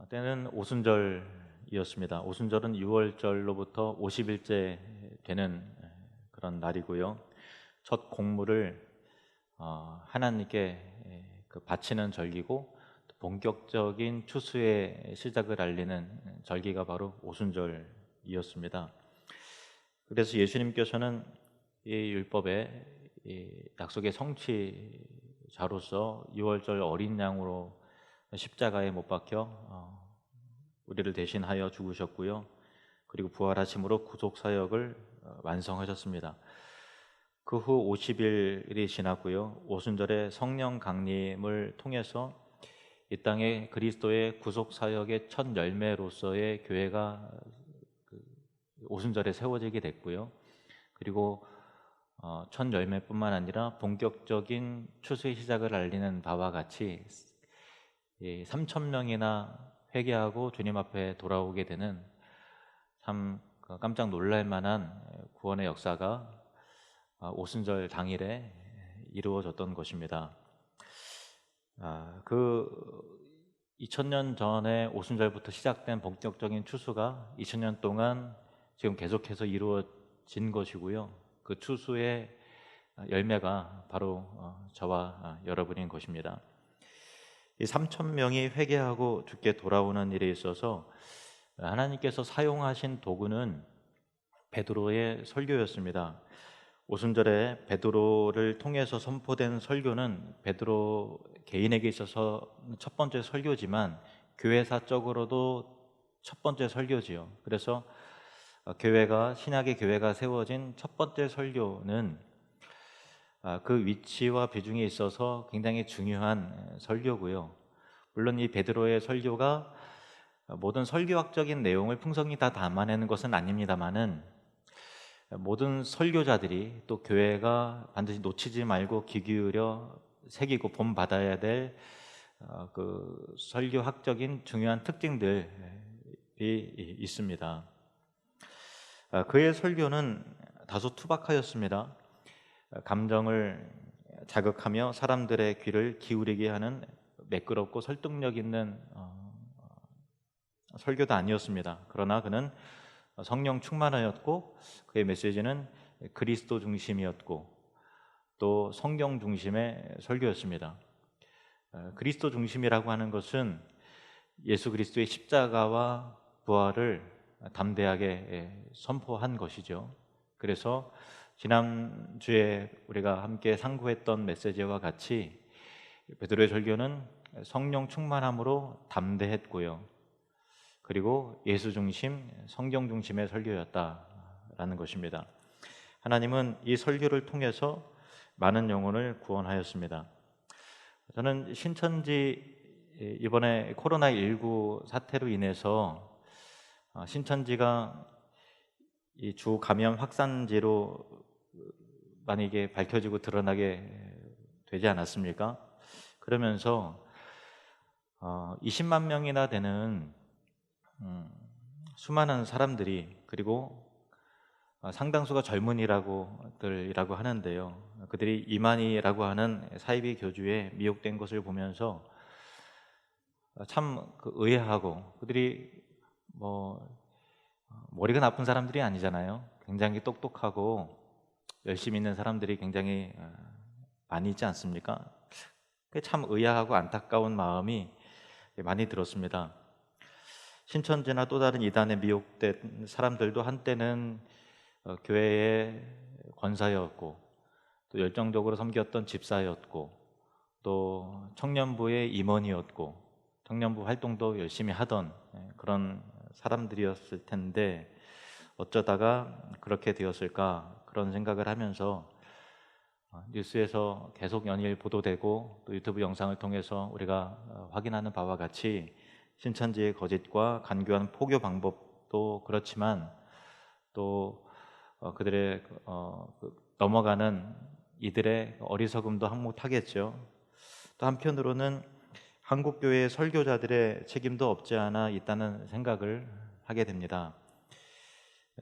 때는 오순절이었습니다. 오순절은 6월절로부터 50일째 되는 그런 날이고요. 첫 곡물을 하나님께 바치는 절기고, 본격적인 추수의 시작을 알리는 절기가 바로 오순절이었습니다. 그래서 예수님께서는 이 율법의 이 약속의 성취자로서 6월절 어린 양으로 십자가에 못 박혀 우리를 대신하여 죽으셨고요. 그리고 부활하심으로 구속 사역을 완성하셨습니다. 그 후 50일이 지났고요. 오순절에 성령 강림을 통해서 이 땅에 그리스도의 구속 사역의 첫 열매로서의 교회가 오순절에 세워지게 됐고요. 그리고 첫 열매뿐만 아니라 본격적인 추수의 시작을 알리는 바와 같이 3천 명이나 회개하고 주님 앞에 돌아오게 되는 참 깜짝 놀랄 만한 구원의 역사가 오순절 당일에 이루어졌던 것입니다. 그 2000년 전에 오순절부터 시작된 본격적인 추수가 2000년 동안 지금 계속해서 이루어진 것이고요. 그 추수의 열매가 바로 저와 여러분인 것입니다. 이 3천 명이 회개하고 주께 돌아오는 일에 있어서 하나님께서 사용하신 도구는 베드로의 설교였습니다. 오순절에 베드로를 통해서 선포된 설교는 베드로 개인에게 있어서 첫 번째 설교지만 교회사적으로도 첫 번째 설교지요. 그래서 신약의 교회가 세워진 첫 번째 설교는 그 위치와 비중에 있어서 굉장히 중요한 설교고요. 물론 이 베드로의 설교가 모든 설교학적인 내용을 풍성히 다 담아내는 것은 아닙니다만은 모든 설교자들이 또 교회가 반드시 놓치지 말고 귀 기울여 새기고 본받아야 될 그 설교학적인 중요한 특징들이 있습니다. 그의 설교는 다소 투박하였습니다. 감정을 자극하며 사람들의 귀를 기울이게 하는 매끄럽고 설득력 있는 설교도 아니었습니다. 그러나 그는 성령 충만하였고 그의 메시지는 그리스도 중심이었고 또 성경 중심의 설교였습니다. 그리스도 중심이라고 하는 것은 예수 그리스도의 십자가와 부활을 담대하게 선포한 것이죠. 그래서 지난주에 우리가 함께 상고했던 메시지와 같이 베드로의 설교는 성령 충만함으로 담대했고요. 그리고 예수 중심, 성경 중심의 설교였다라는 것입니다. 하나님은 이 설교를 통해서 많은 영혼을 구원하였습니다. 저는 신천지 이번에 코로나19 사태로 인해서 신천지가 이 주 감염 확산지로 만약에 밝혀지고 드러나게 되지 않았습니까? 그러면서 20만 명이나 되는 수많은 사람들이, 그리고 상당수가 젊은이라고 하는데요. 그들이 이만희라고 하는 사이비 교주에 미혹된 것을 보면서 참 의아하고, 그들이 머리가 나쁜 사람들이 아니잖아요. 굉장히 똑똑하고 열심히 있는 사람들이 굉장히 많이 있지 않습니까? 참 의아하고 안타까운 마음이 많이 들었습니다. 신천지나 또 다른 이단에 미혹된 사람들도 한때는 교회의 권사였고 또 열정적으로 섬겼던 집사였고 또 청년부의 임원이었고 청년부 활동도 열심히 하던 그런 사람들이었을 텐데 어쩌다가 그렇게 되었을까, 그런 생각을 하면서 뉴스에서 계속 연일 보도되고 또 유튜브 영상을 통해서 우리가 확인하는 바와 같이 신천지의 거짓과 간교한 포교 방법도 그렇지만 또 그들의 넘어가는 이들의 어리석음도 한몫하겠죠. 또 한편으로는 한국교회의 설교자들의 책임도 없지 않아 있다는 생각을 하게 됩니다.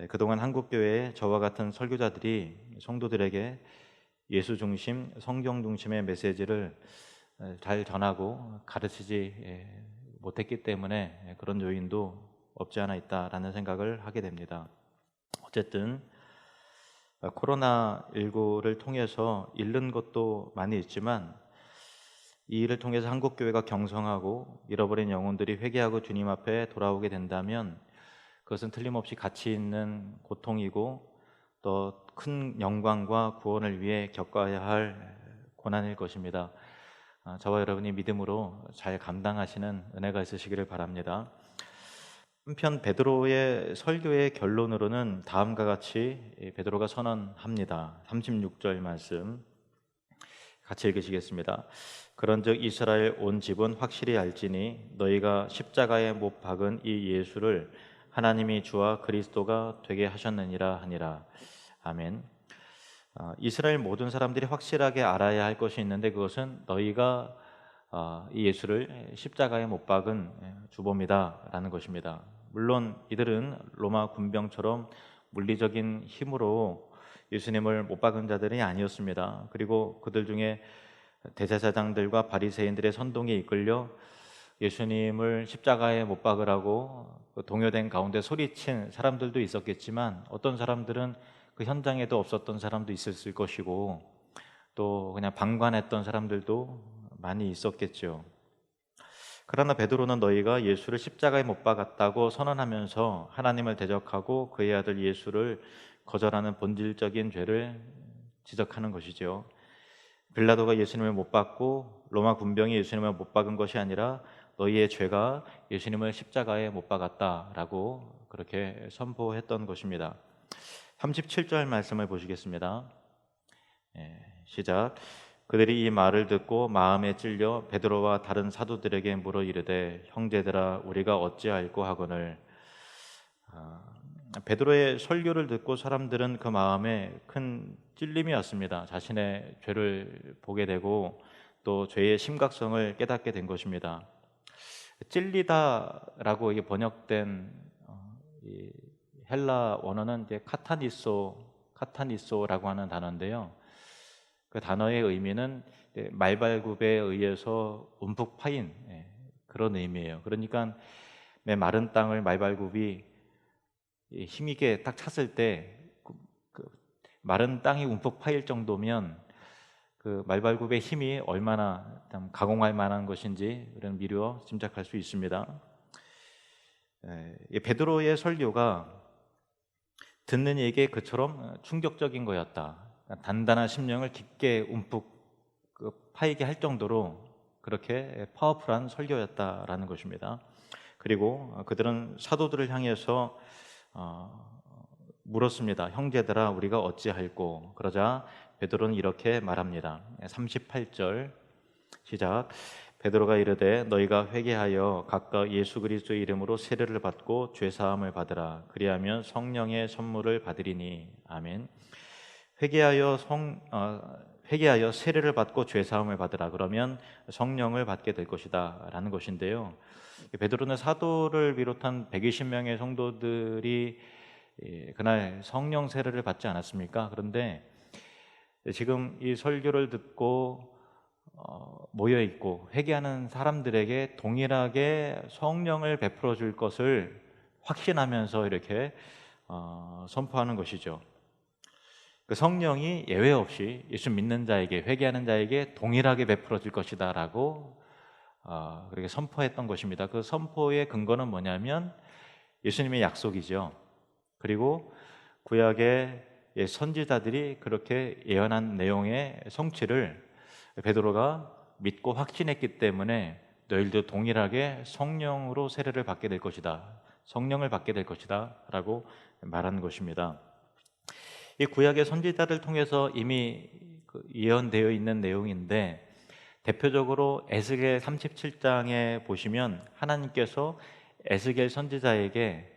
그동안 한국교회의 저와 같은 설교자들이 성도들에게 예수 중심, 성경 중심의 메시지를 잘 전하고 가르치지 못했기 때문에 그런 요인도 없지 않아 있다라는 생각을 하게 됩니다. 어쨌든 코로나19를 통해서 잃는 것도 많이 있지만 이 일을 통해서 한국교회가 경성하고 잃어버린 영혼들이 회개하고 주님 앞에 돌아오게 된다면 그것은 틀림없이 가치 있는 고통이고 또 큰 영광과 구원을 위해 겪어야 할 고난일 것입니다. 저와 여러분이 믿음으로 잘 감당하시는 은혜가 있으시기를 바랍니다. 한편 베드로의 설교의 결론으로는 다음과 같이 베드로가 선언합니다. 36절 말씀 같이 읽으시겠습니다. 그런즉 이스라엘 온 집은 확실히 알지니 너희가 십자가에 못 박은 이 예수를 하나님이 주와 그리스도가 되게 하셨느니라 하니라. 아멘. 이스라엘 모든 사람들이 확실하게 알아야 할 것이 있는데 그것은 너희가 이 예수를 십자가에 못 박은 주범이다라는 것입니다. 물론 이들은 로마 군병처럼 물리적인 힘으로 예수님을 못 박은 자들이 아니었습니다. 그리고 그들 중에 대제사장들과 바리새인들의 선동에 이끌려 예수님을 십자가에 못 박으라고 동요된 가운데 소리친 사람들도 있었겠지만 어떤 사람들은 그 현장에도 없었던 사람도 있었을 것이고 또 그냥 방관했던 사람들도 많이 있었겠죠. 그러나 베드로는 너희가 예수를 십자가에 못 박았다고 선언하면서 하나님을 대적하고 그의 아들 예수를 거절하는 본질적인 죄를 지적하는 것이죠. 빌라도가 예수님을 못 박고 로마 군병이 예수님을 못 박은 것이 아니라 너희의 죄가 예수님을 십자가에 못 박았다라고 그렇게 선포했던 것입니다. 37절 말씀을 보시겠습니다. 시작. 그들이 이 말을 듣고 마음에 찔려 베드로와 다른 사도들에게 물어 이르되 형제들아 우리가 어찌할꼬 하거늘. 베드로의 설교를 듣고 사람들은 그 마음에 큰 찔림이 왔습니다. 자신의 죄를 보게 되고 또 죄의 심각성을 깨닫게 된 것입니다. 찔리다라고 이게 번역된 이 헬라 원어는 이제 카타니소라고 하는 단어인데요. 그 단어의 의미는 말발굽에 의해서 움푹 파인 그런 의미예요. 그러니까 마른 땅을 말발굽이 힘있게 딱 찼을 때 그 마른 땅이 움푹 파일 정도면 그 말발굽의 힘이 얼마나 가공할 만한 것인지 그런 미루어 짐작할 수 있습니다. 베드로의 설교가 듣는 이에게 그처럼 충격적인 거였다. 단단한 심령을 깊게 움푹 파이게 할 정도로 그렇게 파워풀한 설교였다라는 것입니다. 그리고 그들은 사도들을 향해서 물었습니다. 형제들아 우리가 어찌할꼬. 그러자 베드로는 이렇게 말합니다. 38절 시작. 베드로가 이르되 너희가 회개하여 각각 예수 그리스도의 이름으로 세례를 받고 죄 사함을 받으라. 그리하면 성령의 선물을 받으리니. 아멘. 회개하여 세례를 받고 죄 사함을 받으라. 그러면 성령을 받게 될 것이다라는 것인데요. 베드로는 사도를 비롯한 120명의 성도들이 그날 성령 세례를 받지 않았습니까? 그런데 지금 이 설교를 듣고 모여 있고 회개하는 사람들에게 동일하게 성령을 베풀어 줄 것을 확신하면서 이렇게 선포하는 것이죠. 그 성령이 예외 없이 예수 믿는 자에게 회개하는 자에게 동일하게 베풀어 줄 것이다라고 그렇게 선포했던 것입니다. 그 선포의 근거는 뭐냐면 예수님의 약속이죠. 그리고 구약의 선지자들이 그렇게 예언한 내용의 성취를 베드로가 믿고 확신했기 때문에 너희들도 동일하게 성령으로 세례를 받게 될 것이다. 성령을 받게 될 것이다 라고 말하는 것입니다. 이 구약의 선지자를 통해서 이미 예언되어 있는 내용인데 대표적으로 에스겔 37장에 보시면 하나님께서 에스겔 선지자에게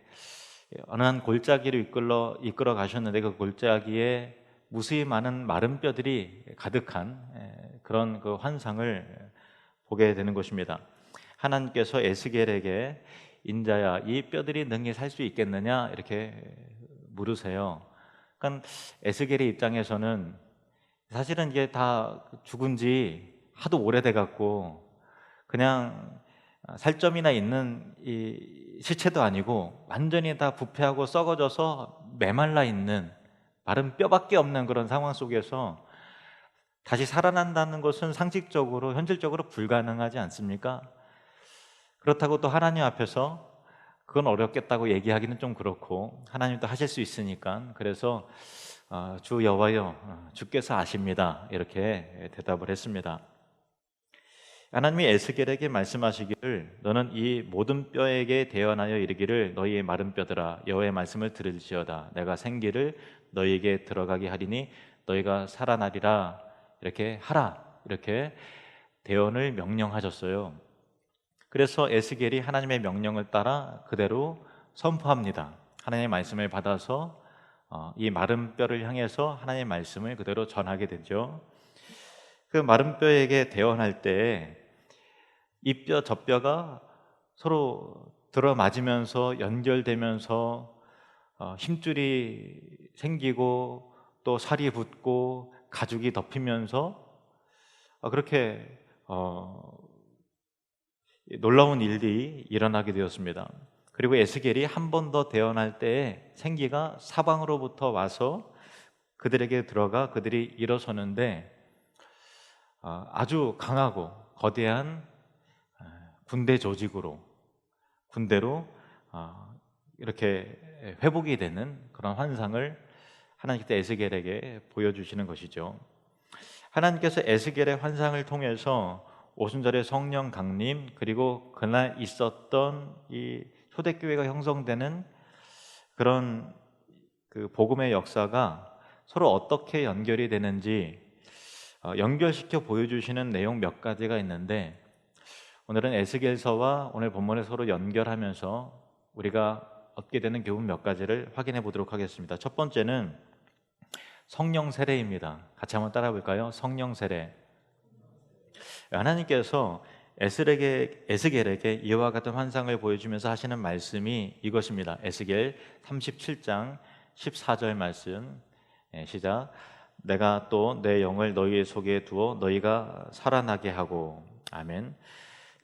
어느 한 골짜기로 이끌어 가셨는데 그 골짜기에 무수히 많은 마른 뼈들이 가득한 그런 그 환상을 보게 되는 것입니다. 하나님께서 에스겔에게 인자야 이 뼈들이 능히 살 수 있겠느냐 이렇게 물으세요. 그러니까 에스겔의 입장에서는 사실은 이게 다 죽은 지 하도 오래돼 갖고 그냥 살점이나 있는 이 시체도 아니고 완전히 다 부패하고 썩어져서 메말라 있는 마른 뼈밖에 없는 그런 상황 속에서 다시 살아난다는 것은 상식적으로 현실적으로 불가능하지 않습니까? 그렇다고 또 하나님 앞에서 그건 어렵겠다고 얘기하기는 좀 그렇고, 하나님도 하실 수 있으니까, 그래서 주 여호와여, 주께서 아십니다, 이렇게 대답을 했습니다. 하나님이 에스겔에게 말씀하시기를 너는 이 모든 뼈에게 대언하여 이르기를 너희의 마른 뼈들아 여호와의 말씀을 들을지어다. 내가 생기를 너희에게 들어가게 하리니 너희가 살아나리라. 이렇게 하라. 이렇게 대언을 명령하셨어요. 그래서 에스겔이 하나님의 명령을 따라 그대로 선포합니다. 하나님의 말씀을 받아서 이 마른 뼈를 향해서 하나님의 말씀을 그대로 전하게 되죠. 그 마른 뼈에게 대언할 때 이 뼈 저 뼈가 서로 들어맞으면서 연결되면서 힘줄이 생기고 또 살이 붙고 가죽이 덮이면서 그렇게 놀라운 일이 일어나게 되었습니다. 그리고 에스겔이 한 번 더 대언할 때에 생기가 사방으로부터 와서 그들에게 들어가 그들이 일어서는데 아주 강하고 거대한 군대 조직으로, 군대로 이렇게 회복이 되는 그런 환상을 하나님께서 에스겔에게 보여주시는 것이죠. 하나님께서 에스겔의 환상을 통해서 오순절의 성령 강림, 그리고 그날 있었던 이 초대교회가 형성되는 그런 그 복음의 역사가 서로 어떻게 연결이 되는지 연결시켜 보여주시는 내용 몇 가지가 있는데, 오늘은 에스겔서와 오늘 본문을 서로 연결하면서 우리가 얻게 되는 교훈 몇 가지를 확인해 보도록 하겠습니다. 첫 번째는 성령 세례입니다. 같이 한번 따라 볼까요? 성령 세례. 하나님께서 에스겔에게 이와 같은 환상을 보여주면서 하시는 말씀이 이것입니다. 에스겔 37장 14절 말씀. 시작. 내가 또 내 영을 너희 속에 두어 너희가 살아나게 하고. 아멘.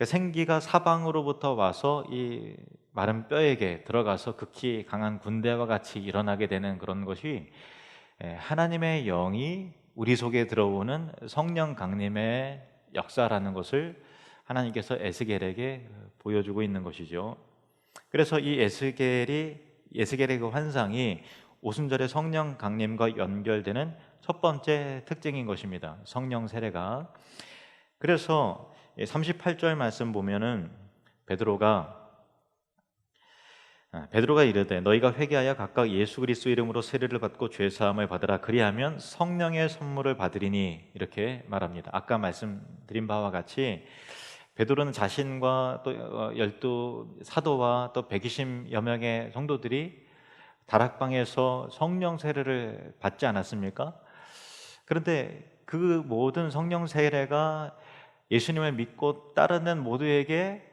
생기가 사방으로부터 와서 이 마른 뼈에게 들어가서 극히 강한 군대와 같이 일어나게 되는 그런 것이 하나님의 영이 우리 속에 들어오는 성령 강림의 역사라는 것을 하나님께서 에스겔에게 보여주고 있는 것이죠. 그래서 이 에스겔의 그 환상이 오순절의 성령 강림과 연결되는 첫 번째 특징인 것입니다. 성령 세례가. 그래서 38절 말씀 보면은 베드로가 이르되 너희가 회개하여 각각 예수 그리스도 이름으로 세례를 받고 죄 사함을 받으라. 그리하면 성령의 선물을 받으리니, 이렇게 말합니다. 아까 말씀드린 바와 같이 베드로는 자신과 또 12 사도와 또 120여 명의 성도들이 다락방에서 성령 세례를 받지 않았습니까? 그런데 그 모든 성령 세례가 예수님을 믿고 따르는 모두에게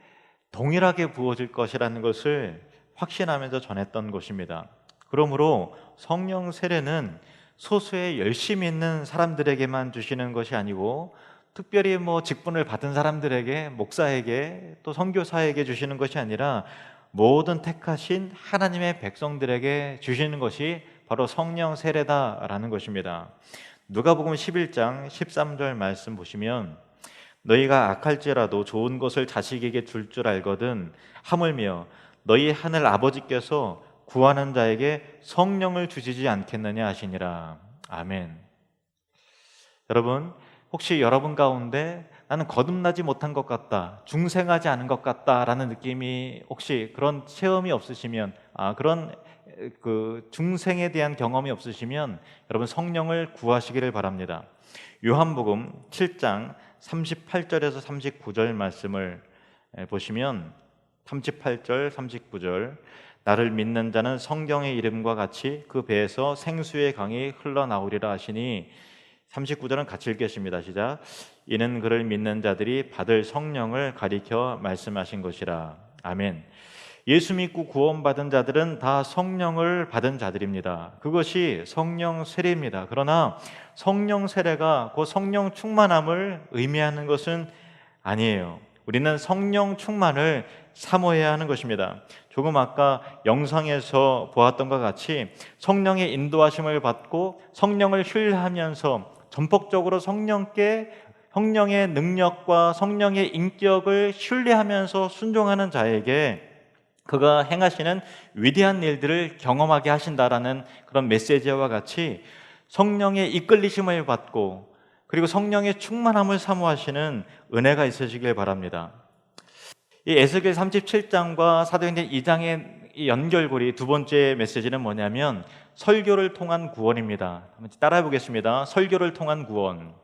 동일하게 부어질 것이라는 것을 확신하면서 전했던 것입니다. 그러므로 성령 세례는 소수의 열심히 있는 사람들에게만 주시는 것이 아니고 특별히 직분을 받은 사람들에게, 목사에게, 또 선교사에게 주시는 것이 아니라 모든 택하신 하나님의 백성들에게 주시는 것이 바로 성령 세례다라는 것입니다. 누가복음 11장 13절 말씀 보시면 너희가 악할지라도 좋은 것을 자식에게 줄 줄 알거든 하물며 너희 하늘 아버지께서 구하는 자에게 성령을 주시지 않겠느냐 하시니라. 아멘. 여러분, 혹시 여러분 가운데 나는 거듭나지 못한 것 같다, 중생하지 않은 것 같다라는 느낌이, 혹시 그런 체험이 없으시면, 그런 그 중생에 대한 경험이 없으시면 여러분 성령을 구하시기를 바랍니다. 요한복음 7장 38절에서 39절 말씀을 보시면 38절 39절 나를 믿는 자는 성경의 이름과 같이 그 배에서 생수의 강이 흘러나오리라 하시니, 39절은 같이 읽겠습니다. 시작. 이는 그를 믿는 자들이 받을 성령을 가리켜 말씀하신 것이라. 아멘. 예수 믿고 구원받은 자들은 다 성령을 받은 자들입니다. 그것이 성령 세례입니다. 그러나 성령 세례가 그 성령 충만함을 의미하는 것은 아니에요. 우리는 성령 충만을 사모해야 하는 것입니다. 조금 아까 영상에서 보았던 것 같이 성령의 인도하심을 받고 성령을 신뢰하면서 전폭적으로 성령의 능력과 성령의 인격을 신뢰하면서 순종하는 자에게 그가 행하시는 위대한 일들을 경험하게 하신다라는 그런 메시지와 같이 성령의 이끌리심을 받고 그리고 성령의 충만함을 사모하시는 은혜가 있으시길 바랍니다. 이 에스겔 37장과 사도행전 2장의 연결고리 두 번째 메시지는 뭐냐면 설교를 통한 구원입니다. 한번 따라해 보겠습니다. 설교를 통한 구원.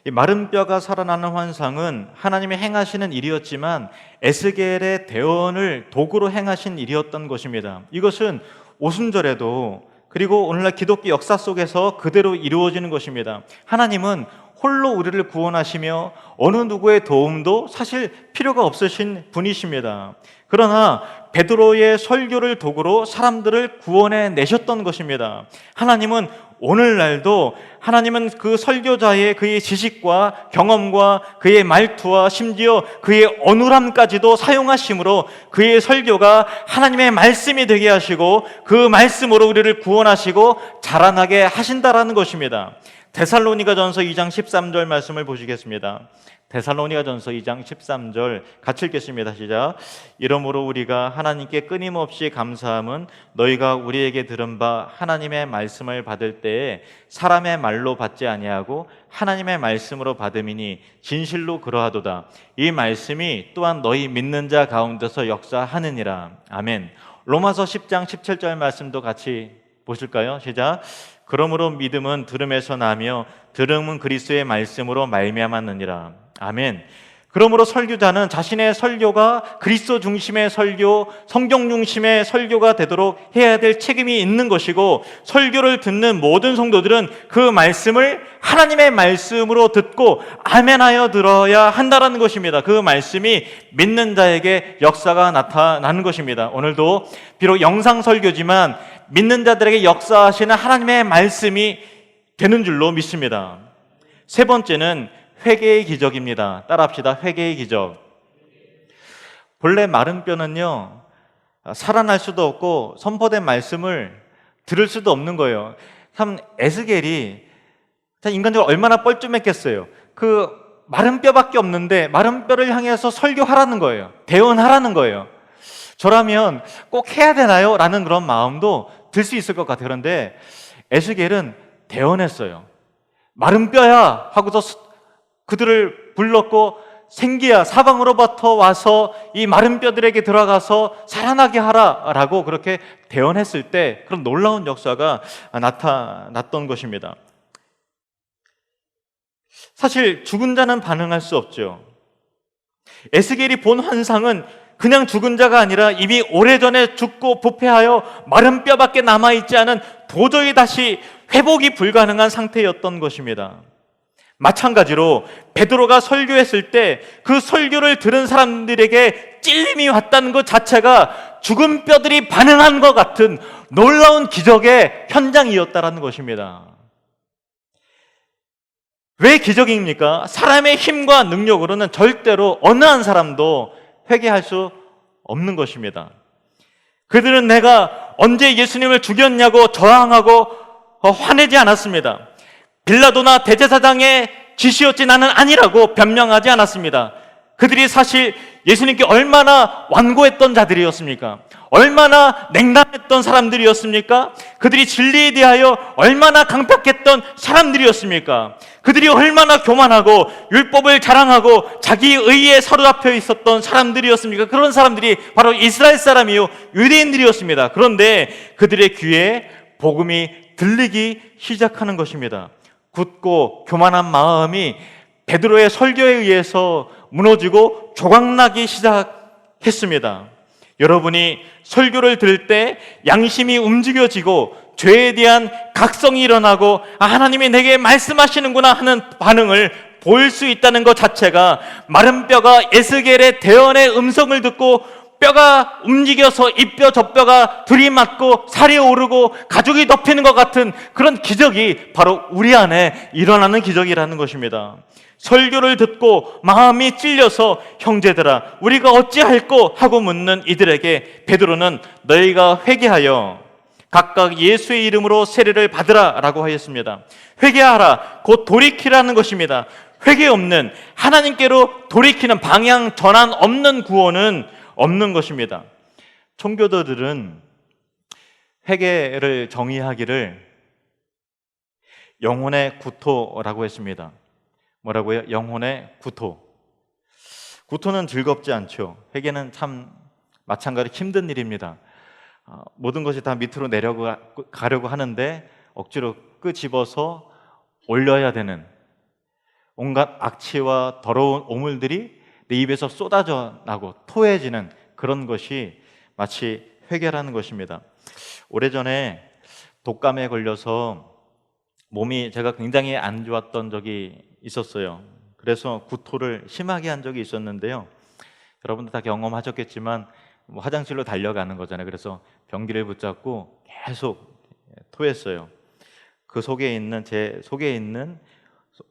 이 마른 뼈가 살아나는 환상은 하나님이 행하시는 일이었지만 에스겔의 대언을 도구로 행하신 일이었던 것입니다. 이것은 오순절에도 그리고 오늘날 기독교 역사 속에서 그대로 이루어지는 것입니다. 하나님은 홀로 우리를 구원하시며 어느 누구의 도움도 사실 필요가 없으신 분이십니다. 그러나 베드로의 설교를 도구로 사람들을 구원해 내셨던 것입니다. 하나님은 오늘날도 하나님은 그 설교자의 그의 지식과 경험과 그의 말투와 심지어 그의 어눌함까지도 사용하심으로 그의 설교가 하나님의 말씀이 되게 하시고 그 말씀으로 우리를 구원하시고 자라나게 하신다라는 것입니다. 데살로니가전서 2장 13절 말씀을 보시겠습니다. 데살로니가전서 2장 13절 같이 읽겠습니다. 시작. 이러므로 우리가 하나님께 끊임없이 감사함은 너희가 우리에게 들은 바 하나님의 말씀을 받을 때에 사람의 말로 받지 아니하고 하나님의 말씀으로 받음이니 진실로 그러하도다. 이 말씀이 또한 너희 믿는 자 가운데서 역사하느니라. 아멘. 로마서 10장 17절 말씀도 같이 보실까요? 시작. 그러므로 믿음은 들음에서 나며 들음은 그리스도의 말씀으로 말미암았느니라. 아멘. 그러므로 설교자는 자신의 설교가 그리스도 중심의 설교, 성경 중심의 설교가 되도록 해야 될 책임이 있는 것이고 설교를 듣는 모든 성도들은 그 말씀을 하나님의 말씀으로 듣고 아멘하여 들어야 한다는 것입니다. 그 말씀이 믿는 자에게 역사가 나타나는 것입니다. 오늘도 비록 영상 설교지만 믿는 자들에게 역사하시는 하나님의 말씀이 되는 줄로 믿습니다. 세 번째는 회개의 기적입니다. 따라합시다. 회개의 기적. 본래 마른 뼈는요 살아날 수도 없고 선포된 말씀을 들을 수도 없는 거예요. 참 에스겔이 인간적으로 얼마나 뻘쭘했겠어요. 그 마른 뼈밖에 없는데 마른 뼈를 향해서 설교하라는 거예요. 대언하라는 거예요. 저라면 꼭 해야 되나요? 라는 그런 마음도 들 수 있을 것 같아요. 그런데 에스겔은 대언했어요. 마른 뼈야 하고서 그들을 불렀고 생기야 사방으로부터 와서 이 마른 뼈들에게 들어가서 살아나게 하라 라고 그렇게 대언했을 때 그런 놀라운 역사가 나타났던 것입니다. 사실 죽은 자는 반응할 수 없죠. 에스겔이 본 환상은 그냥 죽은 자가 아니라 이미 오래전에 죽고 부패하여 마른 뼈밖에 남아있지 않은 도저히 다시 회복이 불가능한 상태였던 것입니다. 마찬가지로 베드로가 설교했을 때 그 설교를 들은 사람들에게 찔림이 왔다는 것 자체가 죽은 뼈들이 반응한 것 같은 놀라운 기적의 현장이었다는 것입니다. 왜 기적입니까? 사람의 힘과 능력으로는 절대로 어느 한 사람도 회개할 수 없는 것입니다. 그들은 내가 언제 예수님을 죽였냐고 저항하고 화내지 않았습니다. 빌라도나 대제사장의 지시였지 나는 아니라고 변명하지 않았습니다. 그들이 사실 예수님께 얼마나 완고했던 자들이었습니까? 얼마나 냉담했던 사람들이었습니까? 그들이 진리에 대하여 얼마나 강팍했던 사람들이었습니까? 그들이 얼마나 교만하고 율법을 자랑하고 자기 의에 사로잡혀 있었던 사람들이었습니까? 그런 사람들이 바로 이스라엘 사람이요 유대인들이었습니다. 그런데 그들의 귀에 복음이 들리기 시작하는 것입니다. 굳고 교만한 마음이 베드로의 설교에 의해서 무너지고 조각나기 시작했습니다. 여러분이 설교를 들을 때 양심이 움직여지고 죄에 대한 각성이 일어나고 하나님이 내게 말씀하시는구나 하는 반응을 보일 수 있다는 것 자체가 마른 뼈가 에스겔의 대언의 음성을 듣고 뼈가 움직여서 이 뼈 저 뼈가 들이맞고 살이 오르고 가죽이 덮이는 것 같은 그런 기적이 바로 우리 안에 일어나는 기적이라는 것입니다. 설교를 듣고 마음이 찔려서 형제들아 우리가 어찌할꼬 하고 묻는 이들에게 베드로는 너희가 회개하여 각각 예수의 이름으로 세례를 받으라 라고 하였습니다. 회개하라 곧 돌이키라는 것입니다. 회개 없는, 하나님께로 돌이키는 방향 전환 없는 구원은 없는 것입니다. 청교도들은 회개를 정의하기를 영혼의 구토라고 했습니다. 뭐라고요? 영혼의 구토. 구토는 즐겁지 않죠. 회개는 참 마찬가지로 힘든 일입니다. 모든 것이 다 밑으로 내려가려고 하는데 억지로 끄집어서 올려야 되는 온갖 악취와 더러운 오물들이 내 입에서 쏟아져 나고 토해지는 그런 것이 마치 회개라는 것입니다. 오래전에 독감에 걸려서 몸이 제가 굉장히 안 좋았던 적이 있었어요. 그래서 구토를 심하게 한 적이 있었는데요. 여러분들 다 경험하셨겠지만 화장실로 달려가는 거잖아요. 그래서 변기를 붙잡고 계속 토했어요. 그 속에 있는 제 속에 있는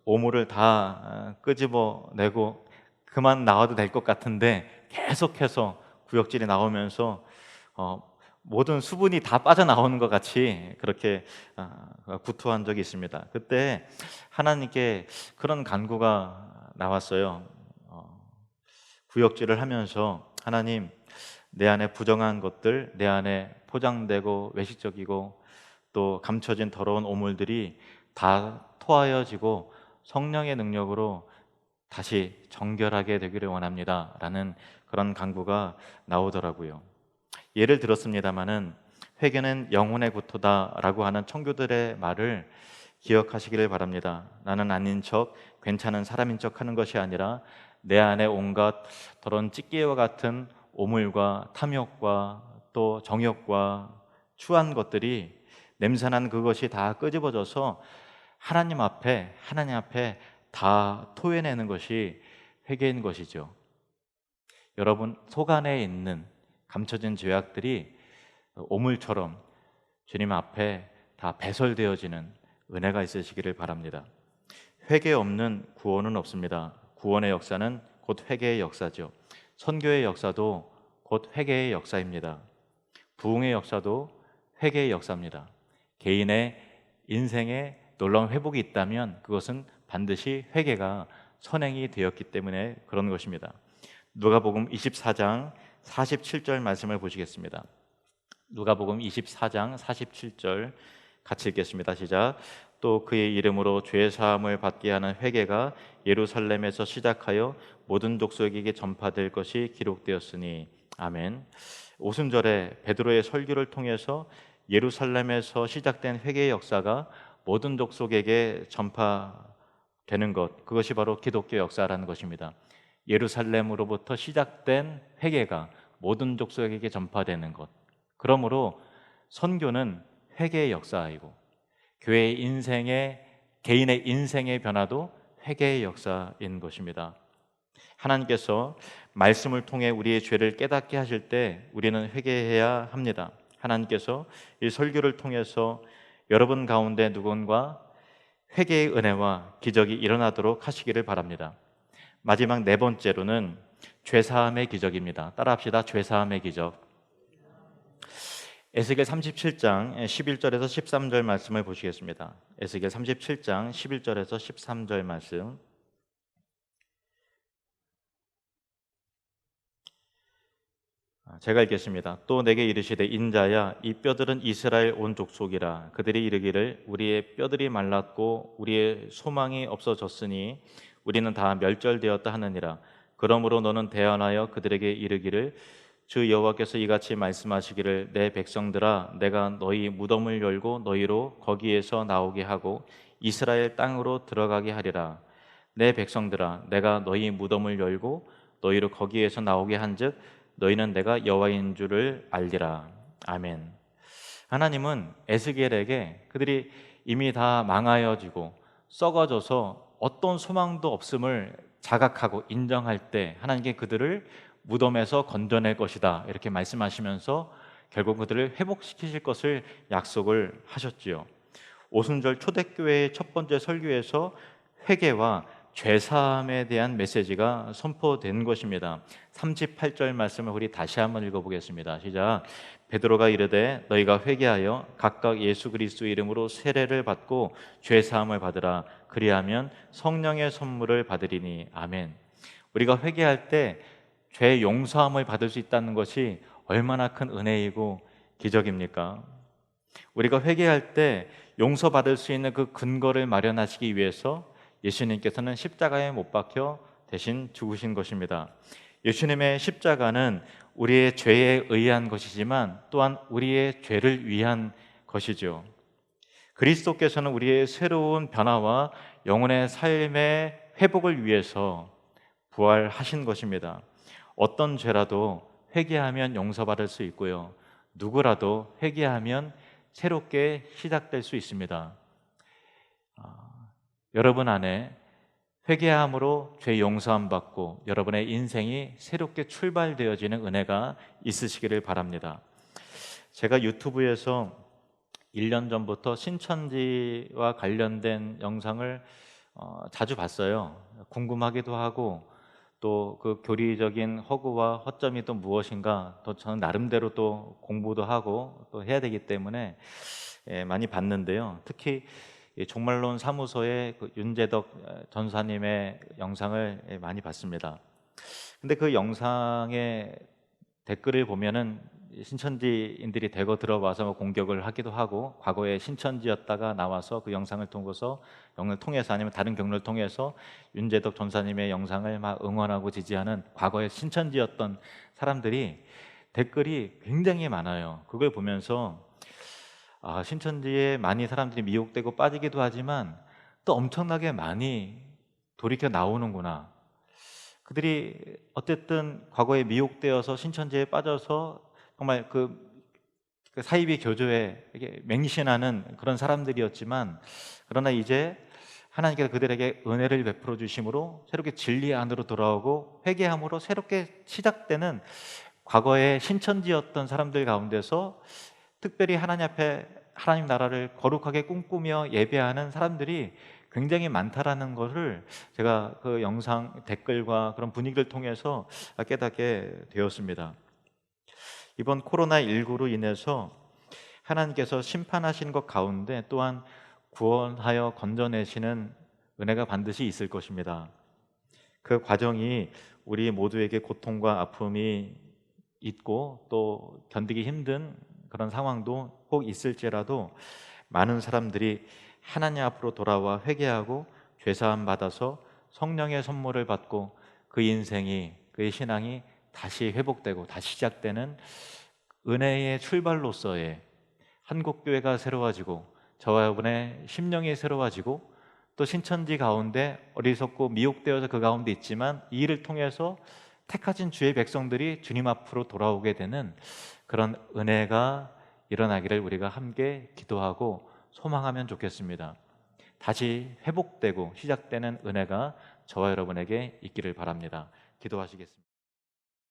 오물을 다 끄집어내고 그만 나와도 될 것 같은데 계속해서 구역질이 나오면서 모든 수분이 다 빠져나오는 것 같이 그렇게 구토한 적이 있습니다. 그때 하나님께 그런 간구가 나왔어요. 구역질을 하면서 하나님, 내 안에 부정한 것들, 내 안에 포장되고 외식적이고 또 감춰진 더러운 오물들이 다 토하여지고 성령의 능력으로 다시 정결하게 되기를 원합니다 라는 그런 간구가 나오더라고요. 예를 들었습니다마는 회개는 영혼의 구토다라고 하는 청교들의 말을 기억하시기를 바랍니다. 나는 아닌 척, 괜찮은 사람인 척 하는 것이 아니라 내 안에 온갖 더러운 찌개와 같은 오물과 탐욕과 또 정욕과 추한 것들이 냄새난 그것이 다 끄집어져서 하나님 앞에 다 토해내는 것이 회개인 것이죠. 여러분 속 안에 있는 감춰진 죄악들이 오물처럼 주님 앞에 다 배설되어지는 은혜가 있으시기를 바랍니다. 회개 없는 구원은 없습니다. 구원의 역사는 곧 회개의 역사죠. 선교의 역사도 곧 회개의 역사입니다. 부흥의 역사도 회개의 역사입니다. 개인의 인생에 놀라운 회복이 있다면 그것은 반드시 회개가 선행이 되었기 때문에 그런 것입니다. 누가복음 24장 47절 말씀을 보시겠습니다. 누가복음 24장 47절 같이 읽겠습니다. 시작. 또 그의 이름으로 죄 사함을 받게 하는 회개가 예루살렘에서 시작하여 모든 족속에게 전파될 것이 기록되었으니 아멘. 오순절에 베드로의 설교를 통해서 예루살렘에서 시작된 회개의 역사가 모든 족속에게 전파되는 것, 그것이 바로 기독교 역사라는 것입니다. 예루살렘으로부터 시작된 회개가 모든 족속에게 전파되는 것. 그러므로 선교는 회개의 역사이고 교회의 개인의 인생의 변화도 회개의 역사인 것입니다. 하나님께서 말씀을 통해 우리의 죄를 깨닫게 하실 때 우리는 회개해야 합니다. 하나님께서 이 설교를 통해서 여러분 가운데 누군가 회개의 은혜와 기적이 일어나도록 하시기를 바랍니다. 마지막 네 번째로는 죄사함의 기적입니다. 따라합시다. 죄사함의 기적. 에스겔 37장 11절에서 13절 말씀을 보시겠습니다. 에스겔 37장 11절에서 13절 말씀. 제가 읽겠습니다. 또 내게 이르시되 인자야 이 뼈들은 이스라엘 온 족속이라. 그들이 이르기를 우리의 뼈들이 말랐고 우리의 소망이 없어졌으니 우리는 다 멸절되었다 하느니라. 그러므로 너는 대언하여 그들에게 이르기를 주 여호와께서 이같이 말씀하시기를 내 백성들아 내가 너희 무덤을 열고 너희로 거기에서 나오게 하고 이스라엘 땅으로 들어가게 하리라. 내 백성들아 내가 너희 무덤을 열고 너희로 거기에서 나오게 한즉 너희는 내가 여호와인 줄을 알리라. 아멘. 하나님은 에스겔에게 그들이 이미 다 망하여지고 썩어져서 어떤 소망도 없음을 자각하고 인정할 때 하나님께 그들을 무덤에서 건져낼 것이다 이렇게 말씀하시면서 결국 그들을 회복시키실 것을 약속을 하셨지요. 오순절 초대교회의 첫 번째 설교에서 회개와 죄사함에 대한 메시지가 선포된 것입니다. 38절 말씀을 우리 다시 한번 읽어보겠습니다. 시작. 베드로가 이르되 너희가 회개하여 각각 예수 그리스도의 이름으로 세례를 받고 죄사함을 받으라. 그리하면 성령의 선물을 받으리니. 아멘. 우리가 회개할 때 죄 용서함을 받을 수 있다는 것이 얼마나 큰 은혜이고 기적입니까? 우리가 회개할 때 용서받을 수 있는 그 근거를 마련하시기 위해서 예수님께서는 십자가에 못 박혀 대신 죽으신 것입니다. 예수님의 십자가는 우리의 죄에 의한 것이지만 또한 우리의 죄를 위한 것이죠. 그리스도께서는 우리의 새로운 변화와 영혼의 삶의 회복을 위해서 부활하신 것입니다. 어떤 죄라도 회개하면 용서받을 수 있고요. 누구라도 회개하면 새롭게 시작될 수 있습니다. 여러분 안에 회개함으로 죄 용서함 받고 여러분의 인생이 새롭게 출발되어지는 은혜가 있으시기를 바랍니다. 제가 유튜브에서 1년 전부터 신천지와 관련된 영상을 자주 봤어요. 궁금하기도 하고 또 그 교리적인 허구와 허점이 또 무엇인가 또 저는 나름대로 또 공부도 하고 또 해야 되기 때문에 많이 봤는데요. 특히 이 종말론 사무소의 그 윤재덕 전사님의 영상을 많이 봤습니다. 근데 그 영상의 댓글을 보면은 신천지인들이 대거 들어와서 공격을 하기도 하고 과거에 신천지였다가 나와서 그 영상을 통해서 아니면 다른 경로를 통해서 윤재덕 전사님의 영상을 막 응원하고 지지하는 과거에 신천지였던 사람들이 댓글이 굉장히 많아요. 그걸 보면서 신천지에 많이 사람들이 미혹되고 빠지기도 하지만 또 엄청나게 많이 돌이켜 나오는구나. 그들이 어쨌든 과거에 미혹되어서 신천지에 빠져서 정말 그 사이비 교조에 이렇게 맹신하는 그런 사람들이었지만 그러나 이제 하나님께서 그들에게 은혜를 베풀어 주심으로 새롭게 진리 안으로 돌아오고 회개함으로 새롭게 시작되는 과거에 신천지였던 사람들 가운데서 특별히 하나님 앞에 하나님 나라를 거룩하게 꿈꾸며 예배하는 사람들이 굉장히 많다라는 것을 제가 그 영상 댓글과 그런 분위기를 통해서 깨닫게 되었습니다. 이번 코로나19로 인해서 하나님께서 심판하신 것 가운데 또한 구원하여 건져내시는 은혜가 반드시 있을 것입니다. 그 과정이 우리 모두에게 고통과 아픔이 있고 또 견디기 힘든 그런 상황도 꼭 있을지라도 많은 사람들이 하나님 앞으로 돌아와 회개하고 죄사함 받아서 성령의 선물을 받고 그 인생이 그의 신앙이 다시 회복되고 다시 시작되는 은혜의 출발로서의 한국교회가 새로워지고 저와 여러분의 심령이 새로워지고 또 신천지 가운데 어리석고 미혹되어서 그 가운데 있지만 이 일을 통해서 택하신 주의 백성들이 주님 앞으로 돌아오게 되는 그런 은혜가 일어나기를 우리가 함께 기도하고 소망하면 좋겠습니다. 다시 회복되고 시작되는 은혜가 저와 여러분에게 있기를 바랍니다. 기도하시겠습니다.